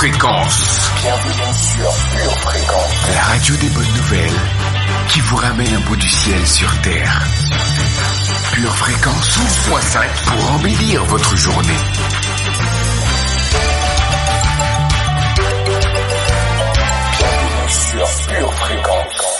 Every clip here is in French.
Fréquence. Bienvenue sur Pure Fréquence. La radio des bonnes nouvelles qui vous ramène un bout du ciel sur Terre. Pure Fréquence 12.5 pour embellir votre journée. Bienvenue sur Pure Fréquence.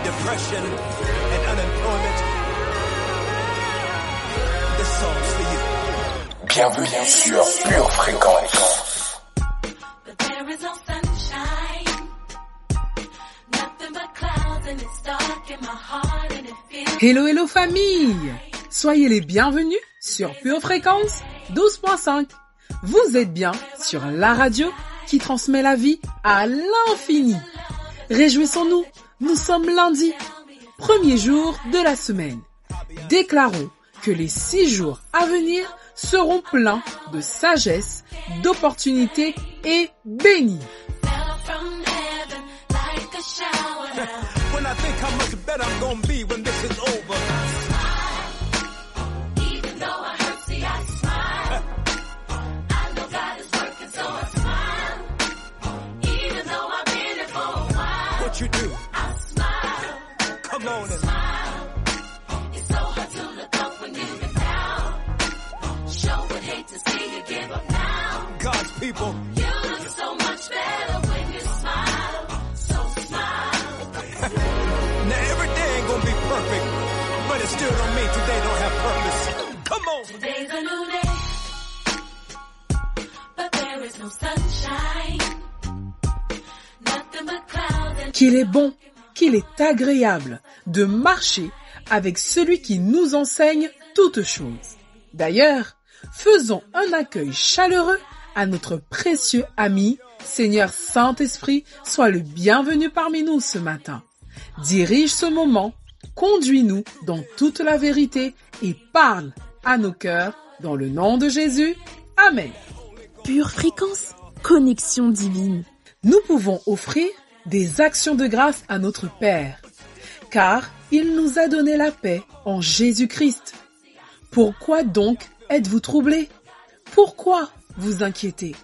Depression and unemployment. This song's for you. Bienvenue sur Pure Fréquence. But there is no sunshine. Nothing but clouds and it's dark in my heart and it feels. Hello, hello famille! Soyez les bienvenus sur Pure Fréquence 12.5. Vous êtes bien sur la radio qui transmet la vie à l'infini. Réjouissons-nous, nous sommes lundi, premier jour de la semaine. Déclarons que les 6 jours à venir seront pleins de sagesse, d'opportunités et bénis. When I think how much better I'm gonna be when this is over. Even though I hurt, see I smile. I know God is working, so I smile. Even though I've been here for a while. What you do? I smile. Come on and Smile. It's so hard to look up when you've been down. Sure would hate to see you give up now. God's people. You look so much better when you smile. So smile. Now every day ain't gonna be perfect, but it still don't mean today don't have purpose. Come on. Today's a new day, but there is no sunshine. Nothing but clouds and Qu'il est bon, qu'il est agréable de marcher avec celui qui nous enseigne toutes choses. D'ailleurs, faisons un accueil chaleureux à notre précieux ami, Seigneur Saint-Esprit, sois le bienvenu parmi nous ce matin. Dirige ce moment, conduis-nous dans toute la vérité et parle à nos cœurs dans le nom de Jésus. Amen. Pure Fréquence, connexion divine. Nous pouvons offrir des actions de grâce à notre Père, car il nous a donné la paix en Jésus-Christ. Pourquoi donc êtes-vous troublés? Pourquoi vous inquiétez?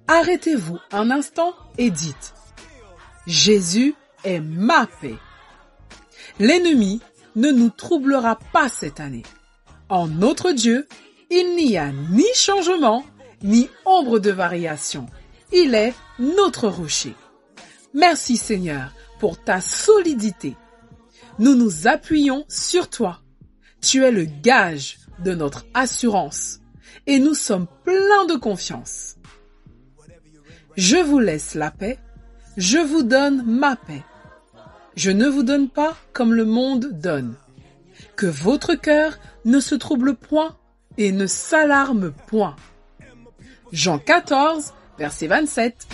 Arrêtez-vous un instant et dites: Jésus est ma paix. L'ennemi ne nous troublera pas cette année. En notre Dieu, il n'y a ni changement, ni ombre de variation. Il est notre rocher. Merci Seigneur pour ta solidité. Nous nous appuyons sur toi. Tu es le gage de notre assurance et nous sommes pleins de confiance. Je vous laisse la paix, je vous donne ma paix. Je ne vous donne pas comme le monde donne. Que votre cœur ne se trouble point et ne s'alarme point. Jean 14, verset 27.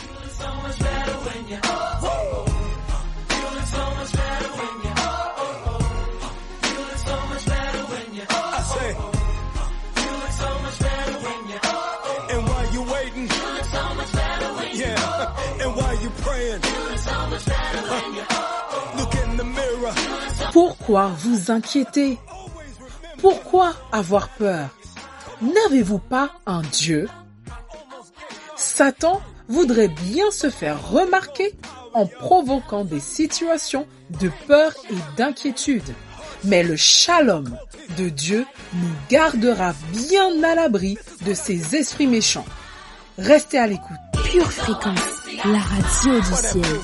Pourquoi vous inquiétez? Pourquoi avoir peur? N'avez-vous pas un Dieu? Satan voudrait bien se faire remarquer en provoquant des situations de peur et d'inquiétude. Mais le shalom de Dieu nous gardera bien à l'abri de ces esprits méchants. Restez à l'écoute. Pure Fréquence, la radio du ciel.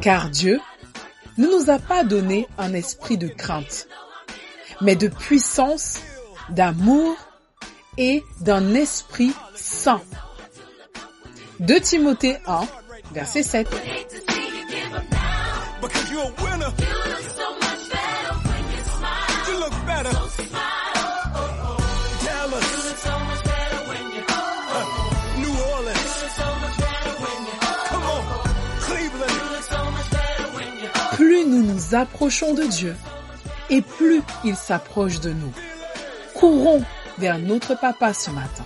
Car Dieu ne nous a pas donné un esprit de crainte, mais de puissance, d'amour et d'un esprit saint. 2 Timothée 1, verset 7. because you're a winner. you look so much better when you smile. You look better. Dallas. You look so much better when you New Orleans. You look so much better when you Come on. Cleveland. You look so much better when you Plus nous nous approchons de Dieu, et plus il s'approche de nous. Courons vers notre Papa ce matin.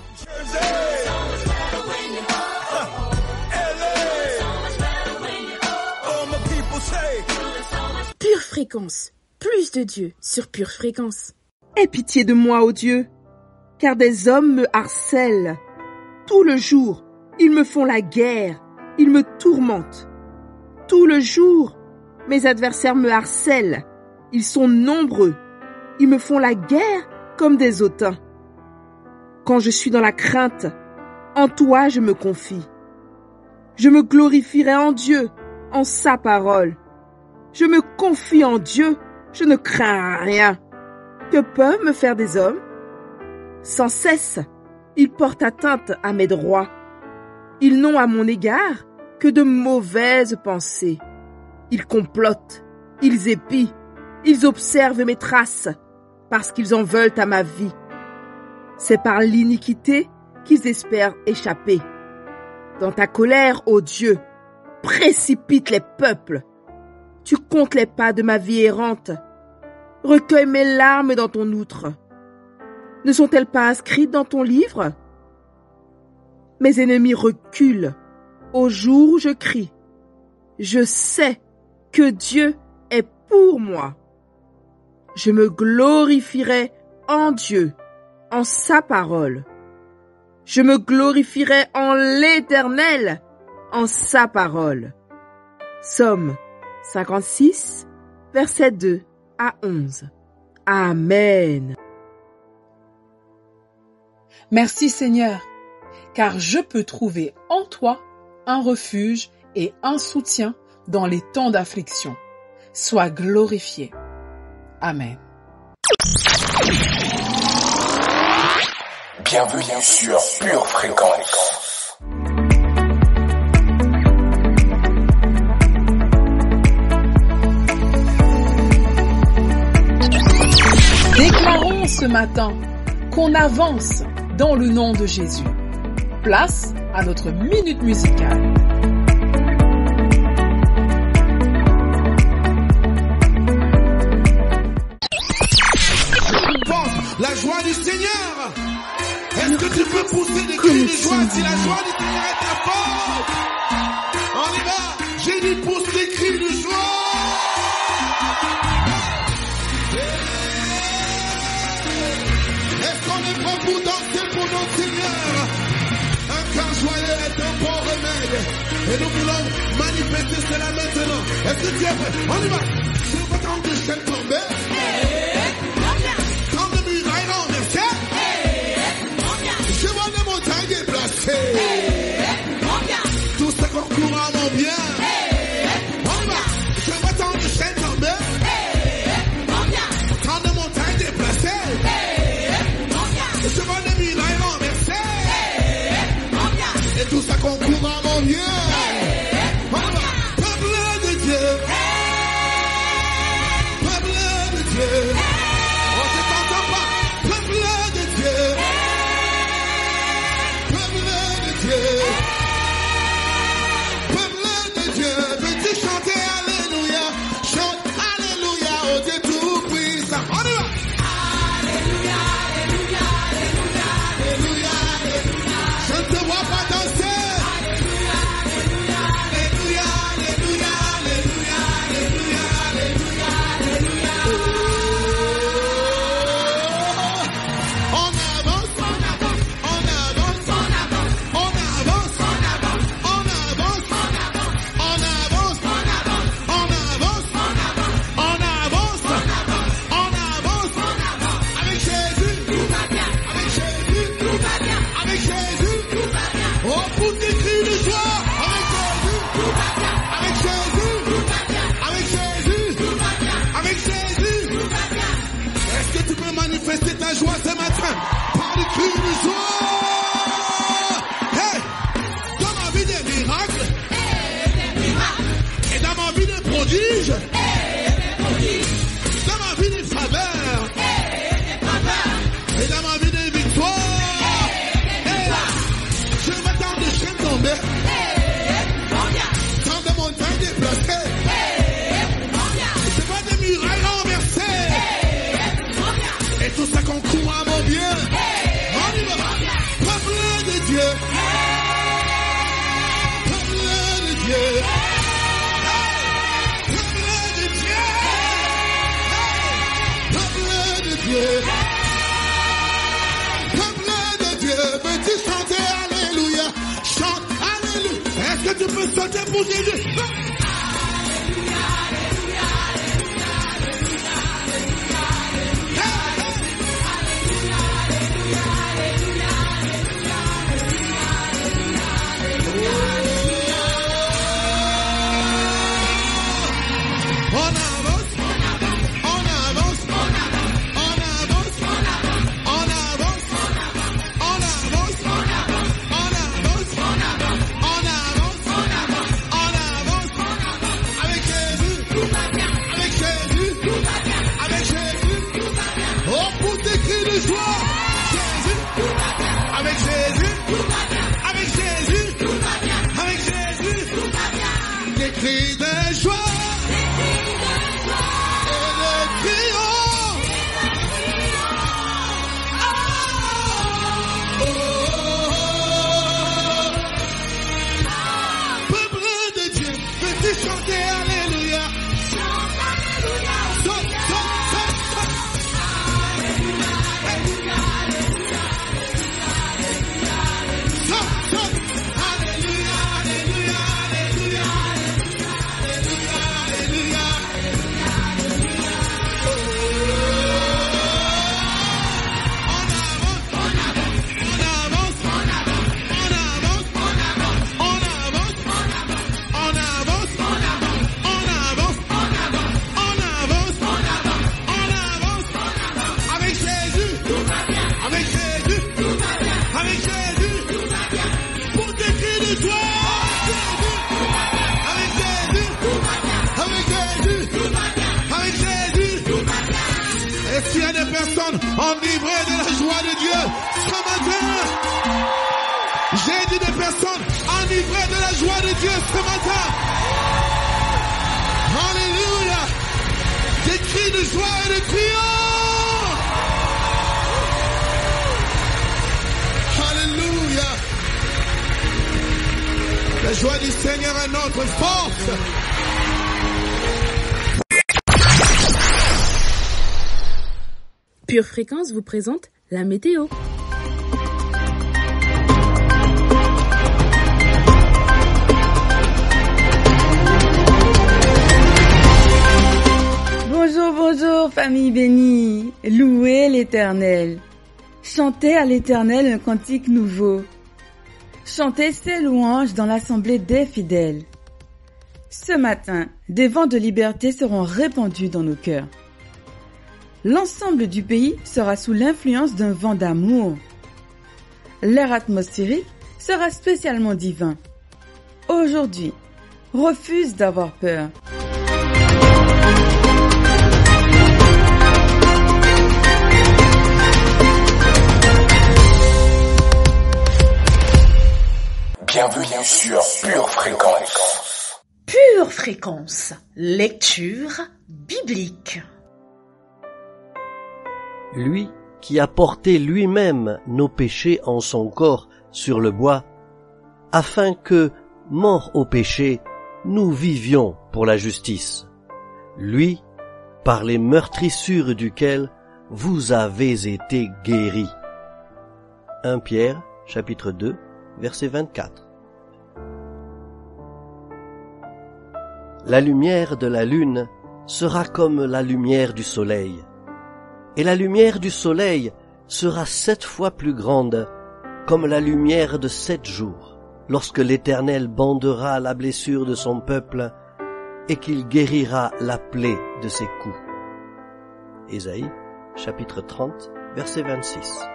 Fréquence, plus de Dieu sur Pure Fréquence. Aie pitié de moi, ô Dieu, car des hommes me harcèlent. Tout le jour, ils me font la guerre, ils me tourmentent. Tout le jour, mes adversaires me harcèlent. Ils sont nombreux. Ils me font la guerre comme des hautains. Quand je suis dans la crainte, en toi je me confie. Je me glorifierai en Dieu, en sa parole. Je me confie en Dieu, je ne crains rien. Que peuvent me faire des hommes? Sans cesse, ils portent atteinte à mes droits. Ils n'ont à mon égard que de mauvaises pensées. Ils complotent, ils épient, ils observent mes traces, parce qu'ils en veulent à ma vie. C'est par l'iniquité qu'ils espèrent échapper. Dans ta colère, ô Dieu, précipite les peuples. Tu comptes les pas de ma vie errante. Recueille mes larmes dans ton outre. Ne sont-elles pas inscrites dans ton livre? Mes ennemis reculent au jour où je crie. Je sais que Dieu est pour moi. Je me glorifierai en Dieu, en sa parole. Je me glorifierai en l'Éternel, en sa parole. Psaume 56, versets 2 à 11. Amen. Merci Seigneur, car je peux trouver en toi un refuge et un soutien dans les temps d'affliction. Sois glorifié. Amen. Bienvenue sur Pure Fréquence. Déclarons ce matin qu'on avance dans le nom de Jésus. Place à notre minute musicale. La joie du Seigneur. Est-ce que tu peux pousser des cris de joie si la joie du Seigneur est ta force? On y va. J'ai dit pousse des cris de joie. Est-ce qu'on est prêt pour danser pour notre Seigneur? Un cœur joyeux est un bon remède. Et nous voulons manifester cela maintenant. Est-ce que tu es prêt? On y va. Je veux entendre des chaînes tomber. Quand de murailles renversées. Je vois des montagnes déplacées. Tout ce qu'on court à mon bien. On y va. Je veux entendre des chaînes tomber. Quand de montagnes déplacées. Je vois des murailles renversées. Et tout ça qu'on court à mon bien. On y va. Peuple de Dieu. Peuple de Dieu. On ne t'entend pas. Peuple de Dieu. Peuple de Dieu. Peuple de Dieu. Veux-tu chanter Alléluia? Chante Alléluia au Dieu tout-puissant. On y va. Alléluia, Alléluia, Alléluia, Alléluia, Alléluia. Je ne te vois pas danser. Alléluia, Alléluia, Alléluia, Alléluia, Alléluia, Alléluia, Alléluia, Alléluia. On avance, on avance, on avance, on avance, on avance, on avance, on avance, on avance, on avance, on avance, on avance, on avance. Avec Jésus, tout va bien. Avec Jésus, tout va bien. Avec Jésus, tout va bien. Oh, pour des cris de joie. Avec Jésus, tout va bien. Avec Jésus, tout va bien. Avec Jésus, tout va bien. Avec Jésus, tout va bien. Est-ce que tu peux manifester ta joie ce matin par des cris de joie? Hey! Dans ma vie des miracles. Et dans ma vie des prodiges. Dans ma vie des faveurs. Et dans ma vie des victoires. Hey! Je m'attends des chaînes tombées. Tant de montagnes déplacées. Je vois des murailles renversées. Et tout ça qu'on court à mon bien. On y va. Peuple de Dieu. Peuple de Dieu. Peuple de que tu peux sauter pour Jésus? On avance, on avance, on avance, on avance, on avance, on avance, on avance, avec Jésus, avec Jésus, avec Jésus. Oh, pour tes cris de joie, Jésus, avec Jésus, avec Jésus, avec Jésus. Des cris de joie. Chantez Alléluia. Saute, saute, saute, saute. Saute, saute. Alléluia, Alléluia, Alléluia, Alléluia, Alléluia. On avance, on avance, on avance, on avance, on avance. Avec Jésus, avec Jésus, pour tes cris de joie, avec Jésus, avec Jésus, avec Jésus. Est-ce qu'il y a des personnes enivrées de la joie de Dieu ce matin? J'ai dit des personnes enivrées de la joie de Dieu ce matin. Alléluia. Des cris de joie et de triomphe. Alléluia. La joie du Seigneur est notre force. Pure Fréquence vous présente la météo. Bonjour, bonjour, famille bénie. Louez l'Éternel. Chantez à l'Éternel un cantique nouveau. Chantez ses louanges dans l'assemblée des fidèles. Ce matin, des vents de liberté seront répandus dans nos cœurs. L'ensemble du pays sera sous l'influence d'un vent d'amour. L'air atmosphérique sera spécialement divin. Aujourd'hui, refuse d'avoir peur. Bienvenue sur Pure Fréquence. Pure Fréquence, lecture biblique. Lui qui a porté lui-même nos péchés en son corps sur le bois, afin que, morts au péché, nous vivions pour la justice. Lui, par les meurtrissures duquel vous avez été guéris. 1 Pierre, chapitre 2, verset 24. La lumière de la lune sera comme la lumière du soleil, et la lumière du soleil sera 7 fois plus grande, comme la lumière de 7 jours, lorsque l'Éternel bandera la blessure de son peuple, et qu'il guérira la plaie de ses coups. Ésaïe, chapitre 30, verset 26.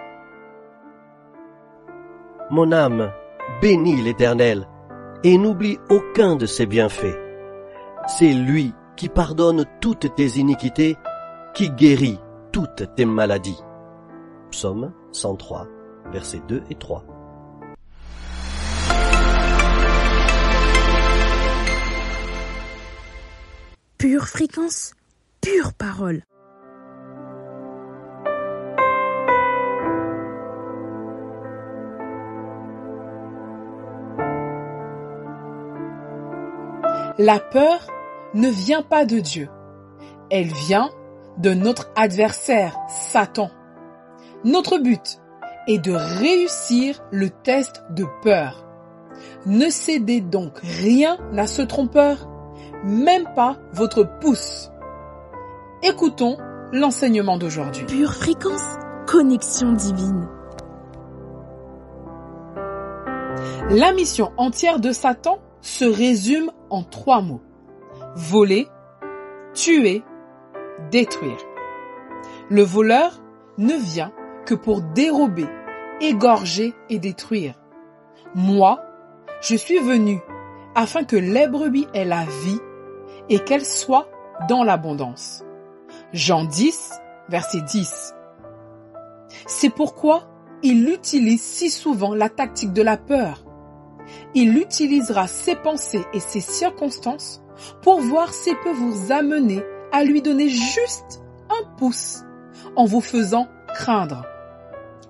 Mon âme, bénis l'Éternel, et n'oublie aucun de ses bienfaits. C'est lui qui pardonne toutes tes iniquités, qui guérit toutes tes maladies. Psaume 103, versets 2 et 3. Pure Fréquence, pure parole. La peur ne vient pas de Dieu. Elle vient de notre adversaire, Satan. Notre but est de réussir le test de peur. Ne cédez donc rien à ce trompeur, même pas votre pouce. Écoutons l'enseignement d'aujourd'hui. Pure fréquence, connexion divine. La mission entière de Satan se résume en 3 mots. Voler, tuer, détruire. Le voleur ne vient que pour dérober, égorger et détruire. Moi, je suis venu afin que les brebis aient la vie et qu'elles soient dans l'abondance. Jean 10, verset 10. C'est pourquoi il utilise si souvent la tactique de la peur. Il utilisera ses pensées et ses circonstances pour voir s'il peut vous amener à lui donner juste un pouce en vous faisant craindre.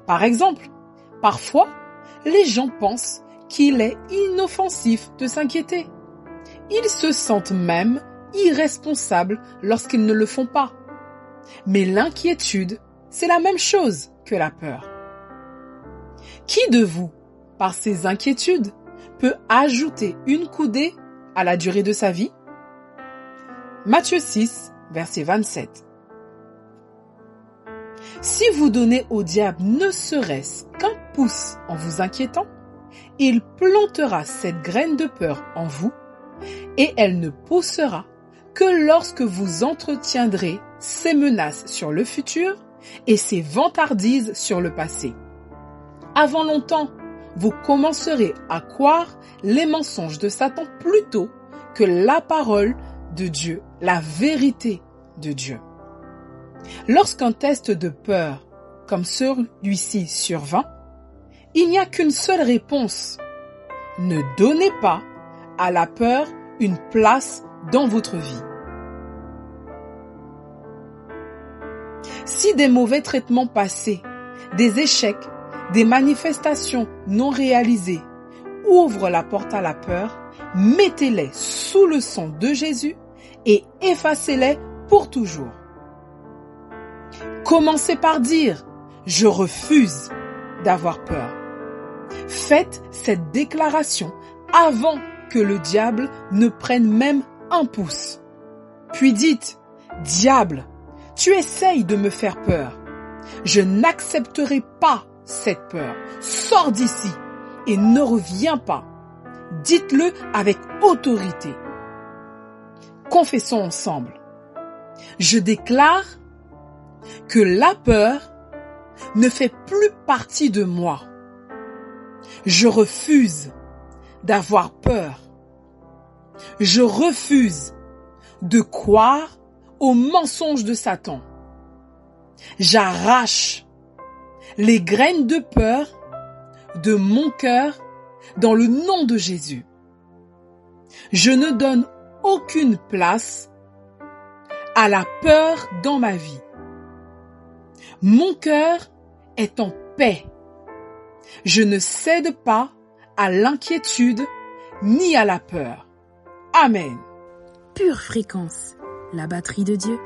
Par exemple, parfois, les gens pensent qu'il est inoffensif de s'inquiéter. Ils se sentent même irresponsables lorsqu'ils ne le font pas. Mais l'inquiétude, c'est la même chose que la peur. Qui de vous, par ses inquiétudes, peut ajouter une coudée à la durée de sa vie? Matthieu 6, verset 27. Si vous donnez au diable ne serait-ce qu'un pouce en vous inquiétant, il plantera cette graine de peur en vous et elle ne poussera que lorsque vous entretiendrez ses menaces sur le futur et ses vantardises sur le passé. Avant longtemps, vous commencerez à croire les mensonges de Satan plutôt que la parole de Dieu, la vérité de Dieu. Lorsqu'un test de peur comme celui-ci survint, il n'y a qu'une seule réponse. Ne donnez pas à la peur une place dans votre vie. Si des mauvais traitements passés, des échecs, des manifestations non réalisées ouvrent la porte à la peur, mettez-les sous le sang de Jésus et effacez-les pour toujours. Commencez par dire « Je refuse d'avoir peur ». Faites cette déclaration avant que le diable ne prenne même un pouce. Puis dites « Diable, tu essayes de me faire peur. Je n'accepterai pas cette peur. Sors d'ici et ne reviens pas. » Dites-le avec autorité. Confessons ensemble. Je déclare que la peur ne fait plus partie de moi. Je refuse d'avoir peur. Je refuse de croire aux mensonges de Satan. J'arrache les graines de peur de mon cœur dans le nom de Jésus. Je ne donne aucune place à la peur dans ma vie. Mon cœur est en paix. Je ne cède pas à l'inquiétude ni à la peur. Amen. Pure fréquence, la batterie de Dieu.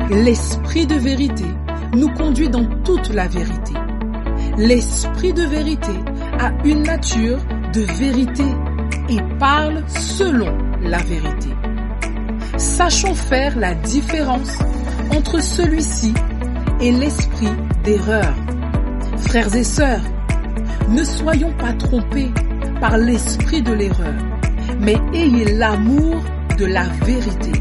L'esprit de vérité nous conduit dans toute la vérité. L'esprit de vérité a une nature de vérité et parle selon la vérité. Sachons faire la différence entre celui-ci et l'esprit d'erreur. Frères et sœurs, ne soyons pas trompés par l'esprit de l'erreur, mais ayez l'amour de la vérité.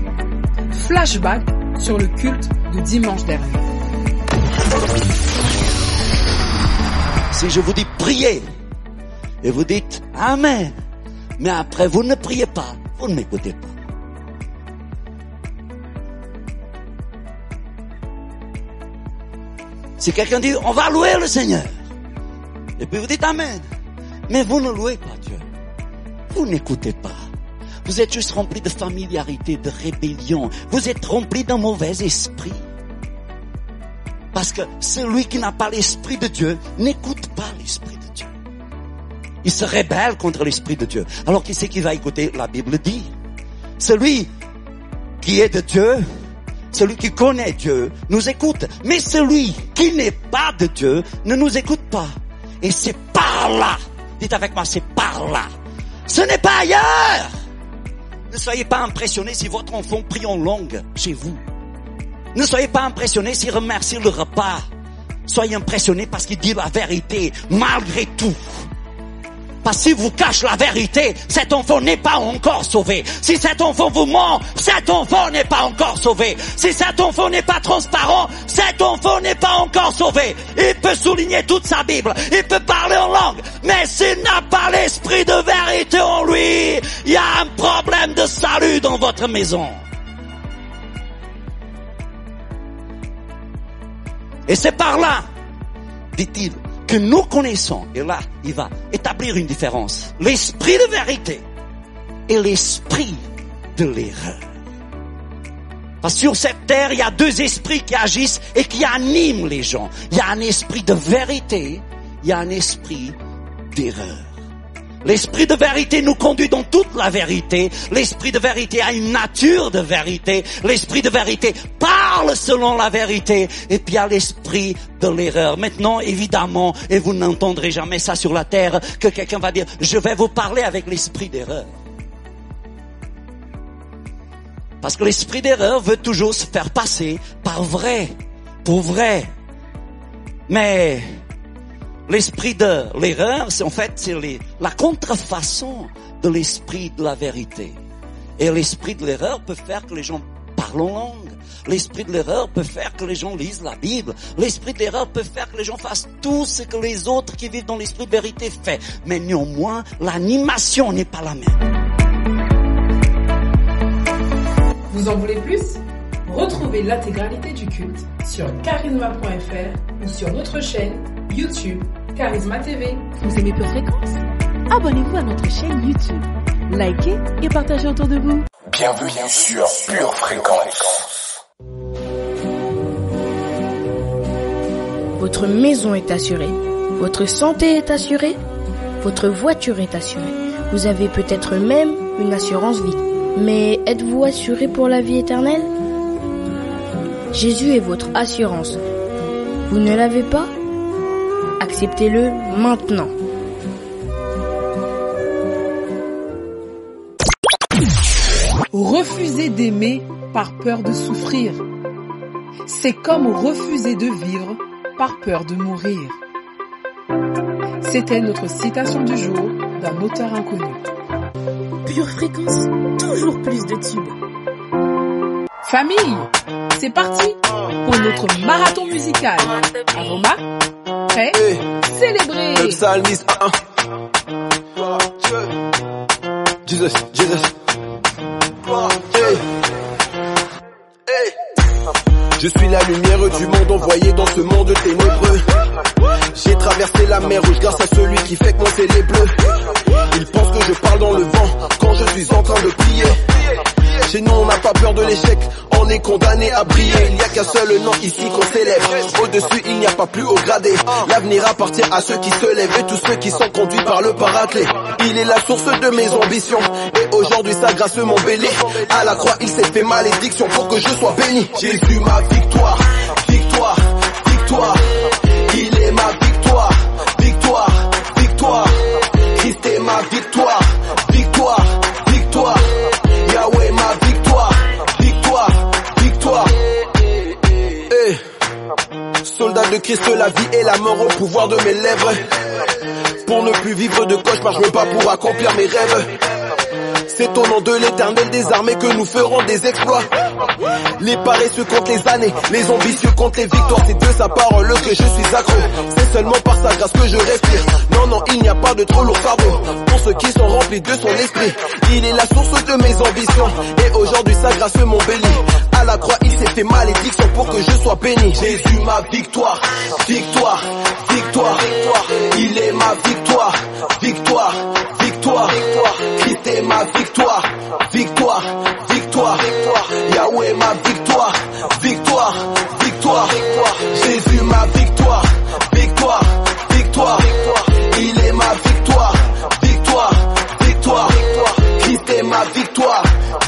Flashback sur le culte de dimanche dernier. Si je vous dis priez, et vous dites Amen, mais après vous ne priez pas, vous ne m'écoutez pas. Si quelqu'un dit on va louer le Seigneur, et puis vous dites Amen, mais vous ne louez pas Dieu, vous n'écoutez pas. Vous êtes juste rempli de familiarité, de rébellion. Vous êtes rempli d'un mauvais esprit. Parce que celui qui n'a pas l'esprit de Dieu n'écoute pas l'esprit de Dieu. Il se rébelle contre l'esprit de Dieu. Alors qui c'est qui va écouter? La Bible dit. Celui qui est de Dieu celui qui connaît Dieu nous écoute. Mais celui qui n'est pas de Dieu ne nous écoute pas. Et c'est par là. Dites avec moi, c'est par là. Ce n'est pas ailleurs. Ne soyez pas impressionnés si votre enfant prie en langue chez vous. Ne soyez pas impressionnés s'il remercie le repas. Soyez impressionnés parce qu'il dit la vérité, malgré tout. Parce que si vous cachez la vérité, cet enfant n'est pas encore sauvé. Si cet enfant vous ment, cet enfant n'est pas encore sauvé. Si cet enfant n'est pas transparent, cet enfant n'est pas encore sauvé. Il peut souligner toute sa Bible, il peut parler en langue, mais s'il n'a pas l'esprit de vérité en lui, il y a un problème de salut dans votre maison. Et c'est par là, dit-il, que nous connaissons, et là, il va établir une différence, l'esprit de vérité et l'esprit de l'erreur. Parce que sur cette terre, il y a deux esprits qui agissent et qui animent les gens. Il y a un esprit de vérité, il y a un esprit d'erreur. L'esprit de vérité nous conduit dans toute la vérité. L'esprit de vérité a une nature de vérité. L'esprit de vérité parle selon la vérité. Et puis il y a l'esprit de l'erreur. Maintenant, évidemment, et vous n'entendrez jamais ça sur la terre, que quelqu'un va dire, je vais vous parler avec l'esprit d'erreur. Parce que l'esprit d'erreur veut toujours se faire passer par vrai, pour vrai. Mais l'esprit de l'erreur, c'est la contrefaçon de l'esprit de la vérité. Et l'esprit de l'erreur peut faire que les gens parlent en langue. L'esprit de l'erreur peut faire que les gens lisent la Bible. L'esprit de l'erreur peut faire que les gens fassent tout ce que les autres qui vivent dans l'esprit de vérité font. Mais néanmoins, l'animation n'est pas la même. Vous en voulez plus? Retrouvez l'intégralité du culte sur charisma.fr ou sur notre chaîne YouTube Charisma TV. Vous aimez Pure Fréquence? Abonnez-vous à notre chaîne YouTube. Likez et partagez autour de vous. Bienvenue sur Pure Fréquence. Votre maison est assurée. Votre santé est assurée. Votre voiture est assurée. Vous avez peut-être même une assurance vie. Mais êtes-vous assuré pour la vie éternelle? Jésus est votre assurance. Vous ne l'avez pas? Acceptez-le maintenant. Refuser d'aimer par peur de souffrir. C'est comme refuser de vivre par peur de mourir. C'était notre citation du jour d'un auteur inconnu. Pure Fréquence, toujours plus de tubes. Famille, c'est parti pour notre marathon musical. Aroma, prêt, célébrez. Le psalmiste, Jesus. Hey. Je suis la lumière du monde envoyée dans ce monde ténébreux. J'ai traversé la mer rouge grâce à celui qui fait que mon ciel est bleu. Il pense que je parle dans le vent quand je suis en train de prier. Chez nous on n'a pas peur de l'échec, on est condamné à briller. Il n'y a qu'un seul nom ici qu'on célèbre. Au-dessus il n'y a pas plus haut gradé. L'avenir appartient à ceux qui se lèvent et tous ceux qui sont conduits par le paraclet. Il est la source de mes ambitions et aujourd'hui sa grâce m'embellit. À la croix il s'est fait malédiction pour que je sois béni. Jésus ma victoire, victoire, victoire. Il est ma victoire, victoire, victoire. Christ est ma victoire, victoire, victoire. Yahweh ma victoire, victoire, victoire. Hey. Soldat de Christ, la vie et la mort au pouvoir de mes lèvres. Pour ne plus vivre de cauchemar, je me bats pour accomplir mes rêves. C'est au nom de l'Éternel des armées que nous ferons des exploits. Les paresseux contre les années, les ambitieux contre les victoires. C'est de sa parole que je suis accro. C'est seulement par sa grâce que je respire. Non, il n'y a pas de trop lourd fardeau pour ceux qui sont remplis de son esprit. Il est la source de mes ambitions et aujourd'hui sa grâce m'embellit. À la croix il s'est fait malédiction pour que je sois béni. Jésus ma victoire, victoire, victoire, victoire. Il est ma victoire, victoire, victoire, victoire. Christ est ma victoire, victoire, victoire, victoire. Yahweh ma victoire, victoire, victoire, victoire. Jésus ma victoire, victoire, victoire, victoire. Il est ma victoire, victoire, victoire, victoire. Christ est ma victoire,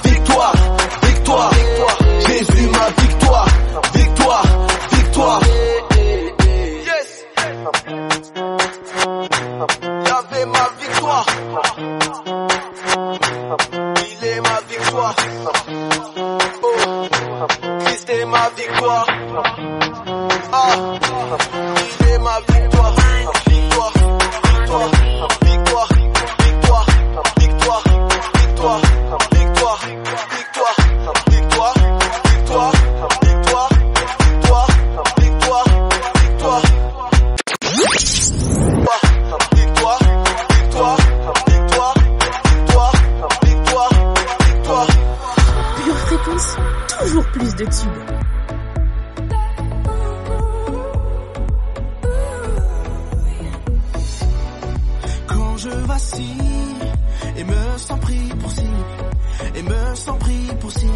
victoire, victoire, victoire. Jésus ma victoire. C'est ma victoire, victoire, victoire, victoire, victoire, victoire, victoire, victoire, victoire, victoire, victoire, victoire, victoire, victoire, victoire. Victoire, victoire, victoire, victoire, victoire, victoire. Pure fréquence, toujours plus de tubes. Quand je vacille et me sens pris pour cible, et me sens pris pour cible,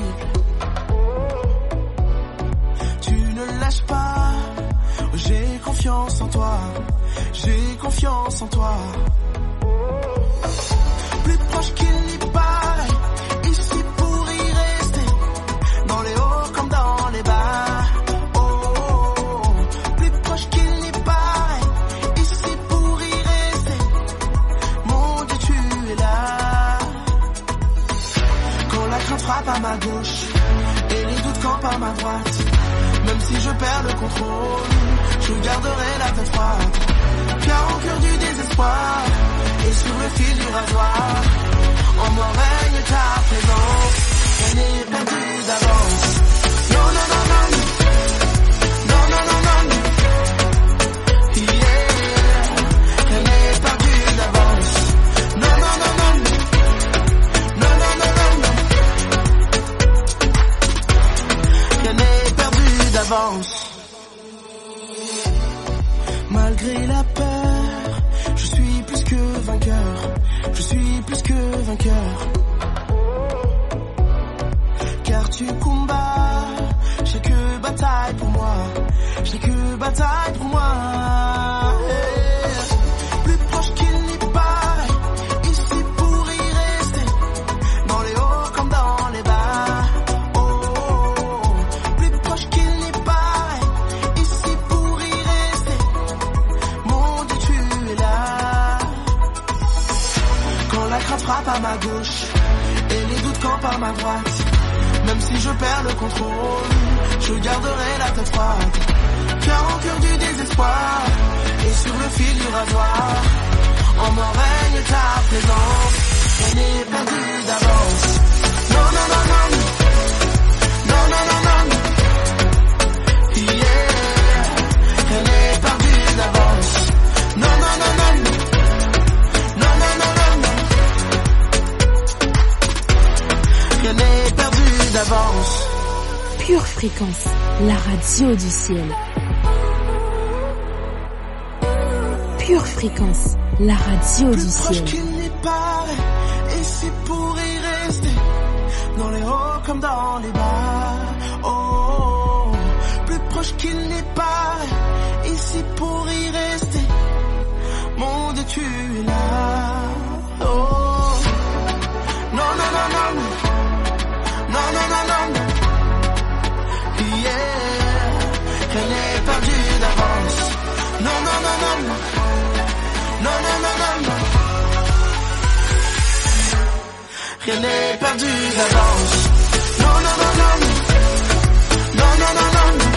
tu ne lâches pas, j'ai confiance en toi, j'ai confiance en toi. Plus proche qu'il n'y paraît, ici pour y rester, dans les hauts comme dans les bas. Oh, oh, oh. Plus proche qu'il n'y paraît, ici pour y rester, mon Dieu tu es là. Quand la crainte frappe à ma gauche, et les doutes campent à ma droite, même si je perds le contrôle, je garderai la tête froide. Car au cœur du désespoir, et sur le fil du rasoir, en moi règne ta présence, rien n'est perdu d'avance. Non, non, non, non, non, non, non, non, non, yeah, rien n'est perdu d'avance. Non, non, non, non, non, non, non, non, non, rien n'est perdu d'avance. Malgré la peur, je suis plus que vainqueur, je suis plus que vainqueur. Car tu combats chaque bataille pour moi, chaque bataille pour moi. Yeah. Plus proche qu'il n'y paraît, ici pour y rester, dans les hauts comme dans les bas. Oh, oh, oh. Plus proche qu'il n'y paraît, ici pour y rester, mon Dieu tu es là. Quand la crainte frappe à ma gauche, et les doutes campent à ma droite, même si je perds le contrôle, je garderai la tête froide. Car au cœur du désespoir, et sur le fil du rasoir, en moi règne ta présence, rien n'est perdu d'avance. Non, non, non, non, non, non, non, non, yeah, rien n'est perdu d'avance. Non, non, non, non, non, non, non, non, rien n'est perdu d'avance. Pure fréquence, la radio du ciel. Pure fréquence, la radio du ciel. Plus proche qu'il n'y paraît, ici pour y rester, dans les hauts comme dans les bas. Oh, oh, oh. Plus proche qu'il n'y paraît, ici pour y rester, mon Dieu tu es là. Oh, non, non, non, non, non, non, non, non, yeah, rien n'est perdu d'avance. Non, non, non, non, non. Non, non, non, non, non, rien n'est perdu d'avance. Non, non, non, non, non, non, non, non, non,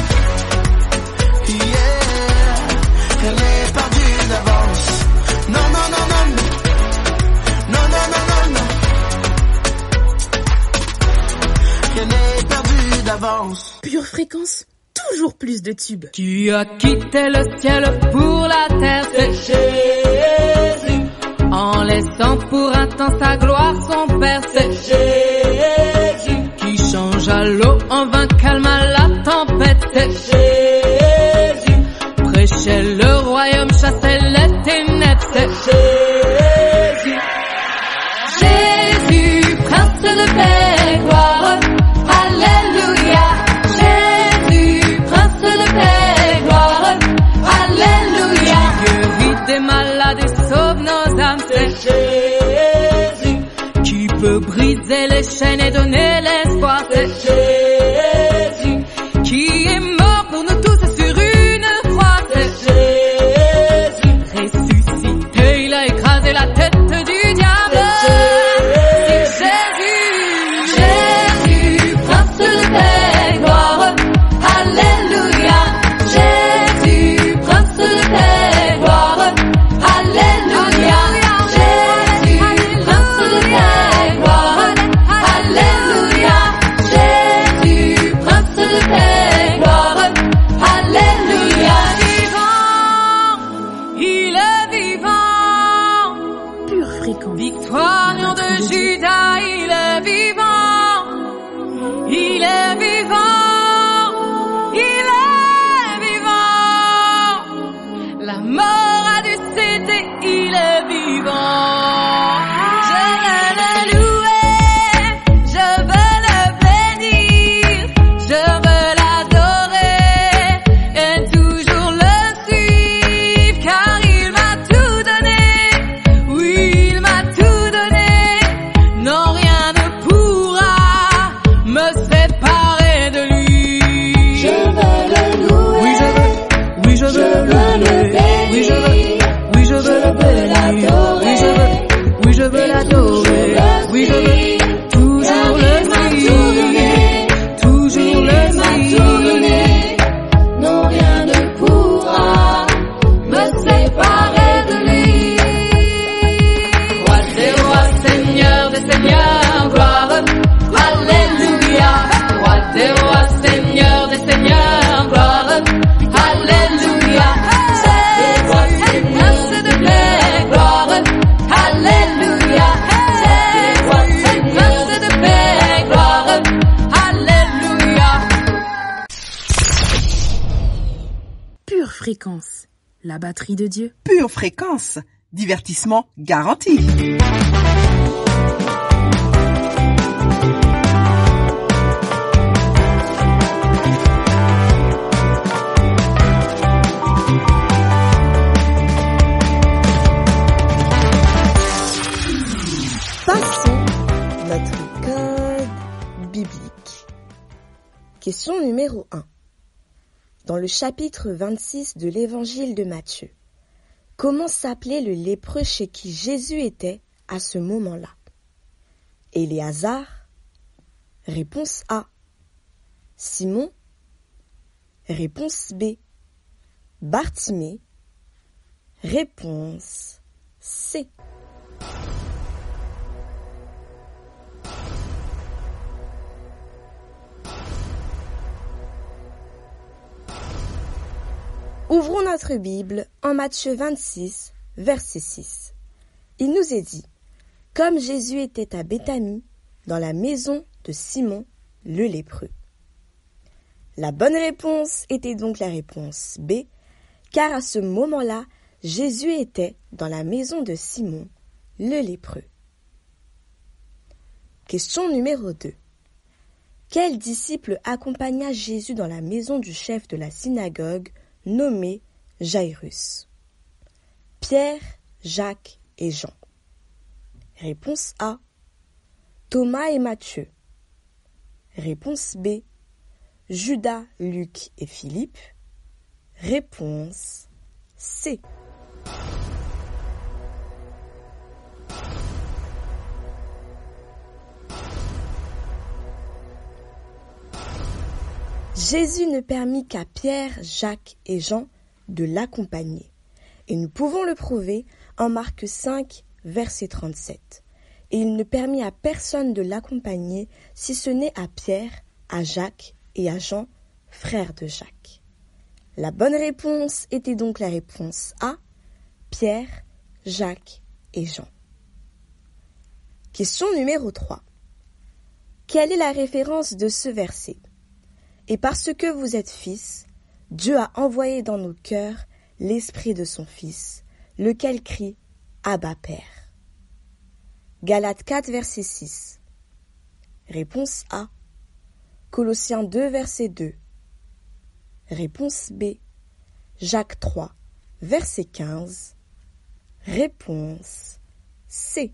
yeah, rien n'est perdu d'avance. Non, non, non, non, non, non, non, non, non, rien n'est perdu d'avance. Pure fréquence, toujours plus de tubes. Tu as quitté le ciel pour la terre, c'est Jésus. En laissant pour un temps sa gloire, son Père, c'est Jésus. Qui changea l'eau en vin, calma la tempête, c'est Jésus. Prêchait le royaume, chassait les ténèbres, c'est Jésus. Jésus, prince de paix, gloire, alléluia. Des malades et sauve nos âmes, c'est Jésus. Qui peut briser les chaînes et donner l'espoir, c'est Jésus. Qui est mort pour nous tous sur une croix, c'est Jésus. Ressuscité, il a écrasé la tête du diable, c'est Jésus. Jésus, prince de paix, gloire, alléluia. Jésus, Pure Fréquence, la batterie de Dieu. Pure Fréquence, divertissement garanti. Passons notre code biblique. Question numéro 1. Dans le chapitre 26 de l'évangile de Matthieu, comment s'appelait le lépreux chez qui Jésus était à ce moment-là? Éléazar? Réponse A. Simon? Réponse B. Bartimée? Réponse C. Ouvrons notre Bible en Matthieu 26, verset 6. Il nous est dit, comme Jésus était à Béthanie, dans la maison de Simon le lépreux. La bonne réponse était donc la réponse B, car à ce moment-là, Jésus était dans la maison de Simon le lépreux. Question numéro 2. Quel disciple accompagna Jésus dans la maison du chef de la synagogue nommé Jairus? Pierre, Jacques et Jean. Réponse A. Thomas et Matthieu. Réponse B. Judas, Luc et Philippe. Réponse C. Jésus ne permit qu'à Pierre, Jacques et Jean de l'accompagner. Et nous pouvons le prouver en Marc 5, verset 37. Et il ne permit à personne de l'accompagner si ce n'est à Pierre, à Jacques et à Jean, frères de Jacques. La bonne réponse était donc la réponse A, Pierre, Jacques et Jean. Question numéro 3. Quelle est la référence de ce verset? Et parce que vous êtes fils, Dieu a envoyé dans nos cœurs l'esprit de son Fils, lequel crie « Abba Père ». Galates 4, verset 6. Réponse A. Colossiens 2, verset 2. Réponse B. Jacques 3, verset 15. Réponse C.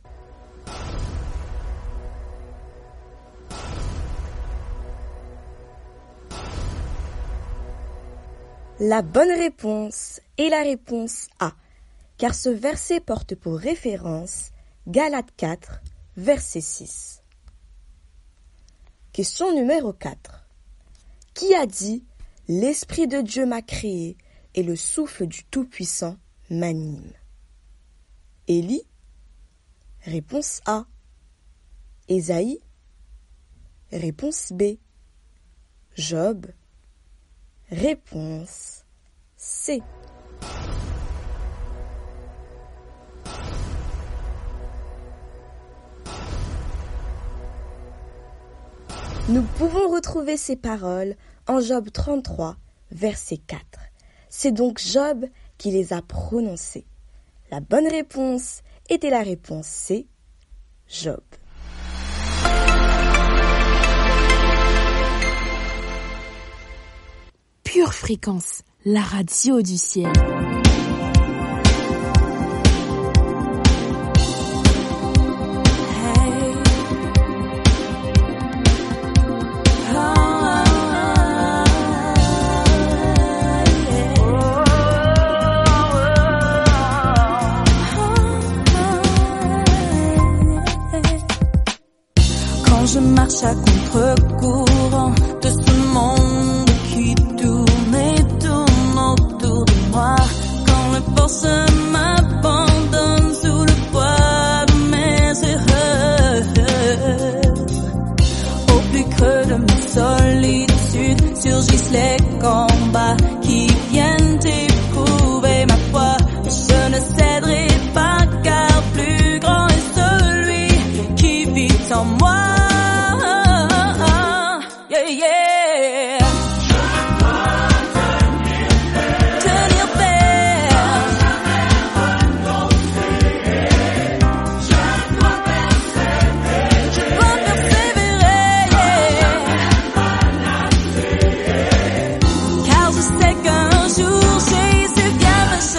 La bonne réponse est la réponse A, car ce verset porte pour référence Galates 4, verset 6. Question numéro 4. Qui a dit « L'Esprit de Dieu m'a créé et le souffle du Tout-Puissant m'anime » Élie? Réponse A. Ésaïe? Réponse B. Job? Réponse C. Nous pouvons retrouver ces paroles en Job 33, verset 4. C'est donc Job qui les a prononcées. La bonne réponse était la réponse C, Job. Pure Fréquence, la radio du ciel. Quand je marche à contre-courant de ce monde qui tourne et tourne autour de moi, quand le force m'abandonne sous le poids de mes erreurs, au plus creux de ma solitude surgissent les combats qui viennent éprouver ma foi. Je ne céderai pas car plus grand est celui qui vit en moi. Yeah, yeah.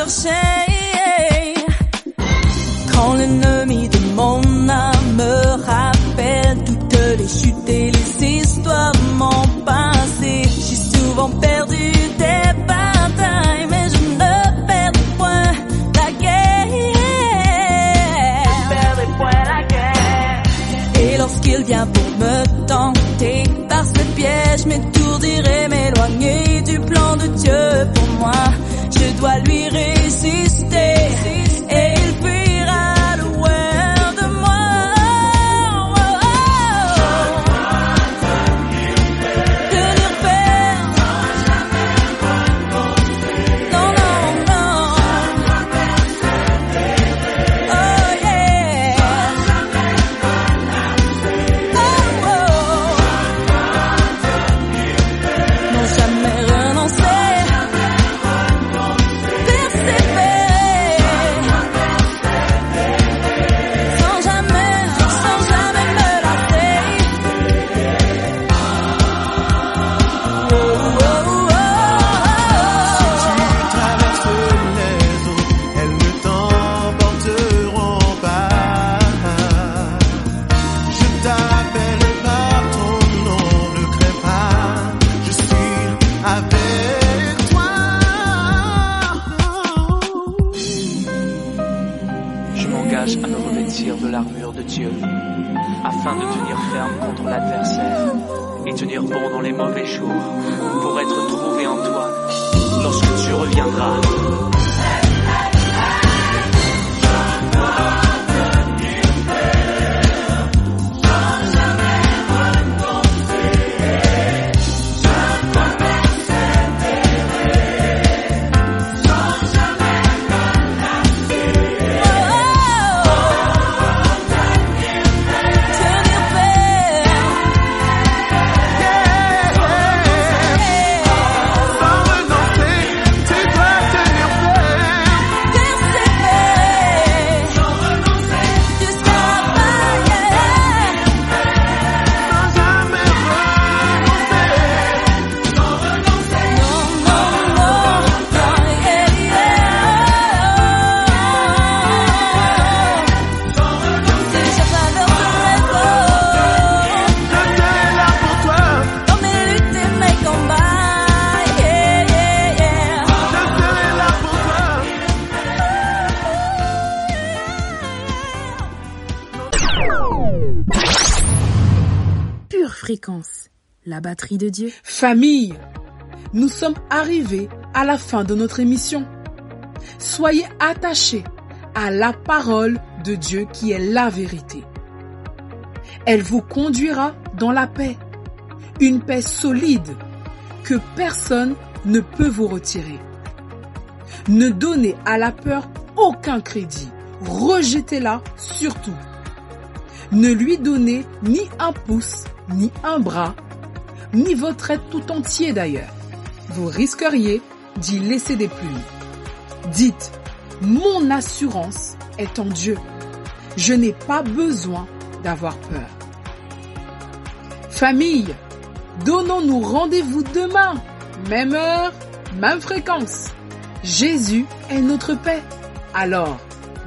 chercher. Quand l'ennemi de mon âme me rappelle toutes les chutes et les histoires de mon passé, j'ai souvent perdu des batailles, mais je ne perds point la guerre. Et lorsqu'il vient pour me tenter par ce piège, m'étourdir et m'éloigner du plan de Dieu pour moi, je dois lui résister et il fuira loin de moi. Tenir ferme. Non, non, non. Oh yeah. Oh, oh. Non, jamais renoncer. À me revêtir de l'armure de Dieu, afin de tenir ferme contre l'adversaire et tenir bon dans les mauvais jours, pour être trouvé en toi lorsque tu reviendras. Fréquence, la batterie de Dieu. Famille, nous sommes arrivés à la fin de notre émission. Soyez attachés à la parole de Dieu qui est la vérité. Elle vous conduira dans la paix, une paix solide que personne ne peut vous retirer. Ne donnez à la peur aucun crédit, rejetez-la surtout. Ne lui donnez ni un pouce, ni un bras, ni votre être tout entier d'ailleurs. Vous risqueriez d'y laisser des plumes. Dites, mon assurance est en Dieu. Je n'ai pas besoin d'avoir peur. Famille, donnons-nous rendez-vous demain, même heure, même fréquence. Jésus est notre paix. Alors,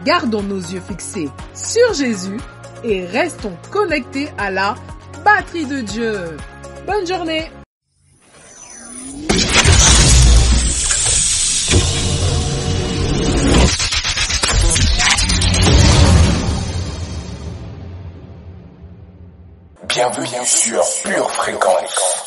gardons nos yeux fixés sur Jésus et restons connectés à la batterie de Dieu. Bonne journée. Bienvenue sur Pure Fréquence.